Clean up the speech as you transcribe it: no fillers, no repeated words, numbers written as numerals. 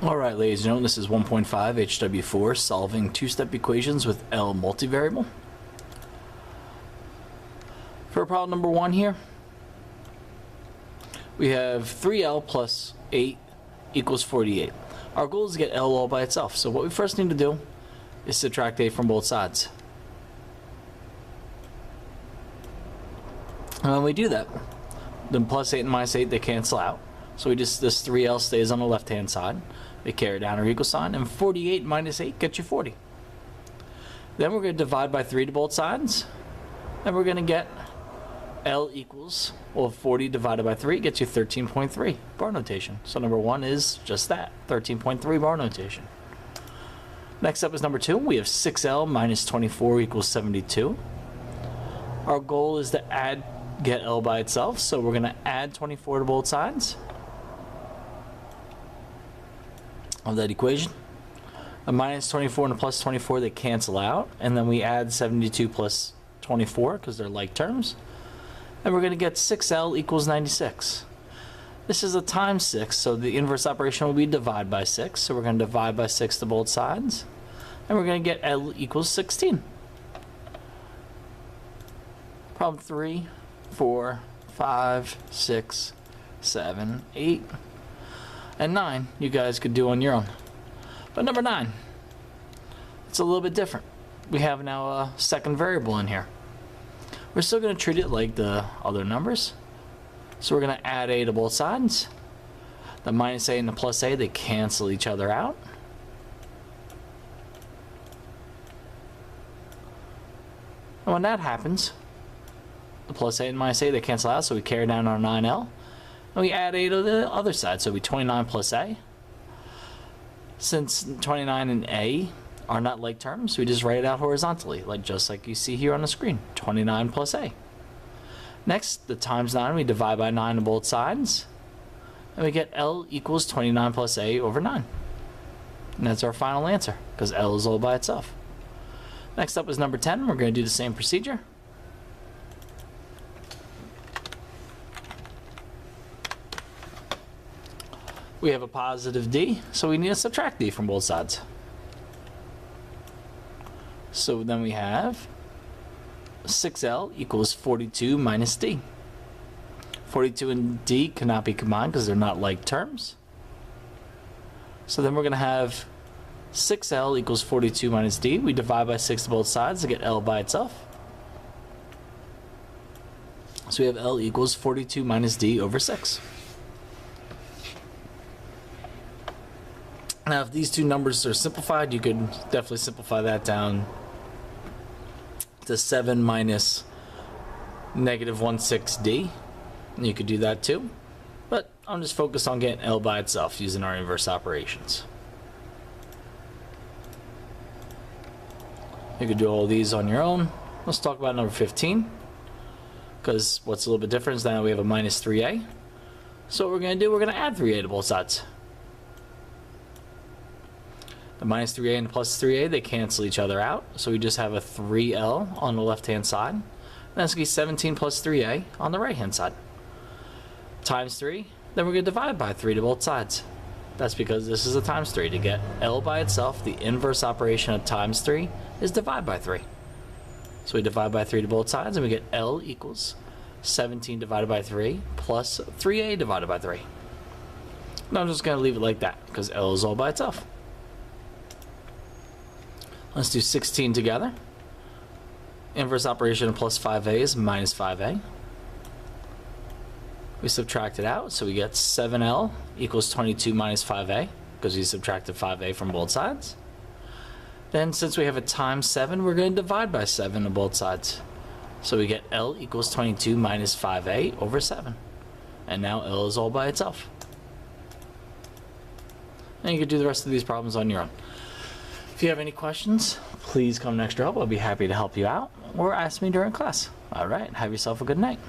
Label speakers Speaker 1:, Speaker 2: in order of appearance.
Speaker 1: Alright, ladies and gentlemen, this is 1.5 HW4 solving two-step equations with L multivariable. For problem number 1 here, we have 3L plus 8 equals 48. Our goal is to get L all by itself, so what we first need to do is subtract 8 from both sides. And when we do that, then plus 8 and minus 8, they cancel out. So this 3L stays on the left-hand side. They carry down our equal sign, and 48 minus 8 gets you 40. Then we're going to divide by 3 to both sides, and we're going to get L equals, well, 40 divided by 3 gets you 13.3 bar notation. So number 1 is just that, 13.3 bar notation. Next up is number 2. We have 6L minus 24 equals 72. Our goal is to get L by itself, so we're going to add 24 to both sides of that equation. The minus 24 and the plus 24, they cancel out, and then we add 72 plus 24 because they're like terms, and we're going to get 6L equals 96. This is a times 6, so the inverse operation will be divide by 6, so we're going to divide by 6 to both sides, and we're going to get L equals 16. Problem 3, 4, 5, 6, 7, 8, and 9 you guys could do on your own. But number 9, it's a little bit different. We have now a second variable in here. We're still going to treat it like the other numbers. So we're going to add a to both sides. The minus a and the plus a, they cancel each other out. And when that happens, the plus a and minus a, they cancel out, so we carry down our 9L. And we add a to the other side, so we 29 plus a. Since 29 and a are not like terms, we just write it out horizontally, just like you see here on the screen. 29 plus a. Next, the times 9, we divide by 9 on both sides, and we get L equals 29 plus a over 9. And that's our final answer, because L is all by itself. Next up is number 10. We're going to do the same procedure. We have a positive d, so we need to subtract d from both sides. So then we have 6L equals 42 minus d. 42 and d cannot be combined because they're not like terms. So then we're going to have 6L equals 42 minus d. We divide by 6 to both sides to get L by itself. So we have L equals 42 minus d over 6. Now, if these two numbers are simplified, you could definitely simplify that down to 7 minus negative 16d. And you could do that too. But I'm just focused on getting L by itself using our inverse operations. You could do all these on your own. Let's talk about number 15. Because what's a little bit different is now we have a minus 3a. So what we're going to do, we're going to add 3a to both sides. The minus 3a and the plus 3a, they cancel each other out. So we just have a 3L on the left-hand side. And that's going to be 17 plus 3a on the right-hand side. Times 3, then we're going to divide by 3 to both sides. That's because this is a times 3. To get L by itself, the inverse operation of times 3 is divide by 3. So we divide by 3 to both sides, and we get L equals 17 divided by 3 plus 3a divided by 3. Now I'm just going to leave it like that because L is all by itself. Let's do 16 together. Inverse operation of plus 5a is minus 5a. We subtract it out, so we get 7L equals 22 minus 5a, because we subtracted 5a from both sides. Then, since we have a times 7, we're going to divide by 7 on both sides. So we get L equals 22 minus 5a over 7. And now L is all by itself. And you can do the rest of these problems on your own. If you have any questions, please come next to help. I'll be happy to help you out, or ask me during class. All right, have yourself a good night.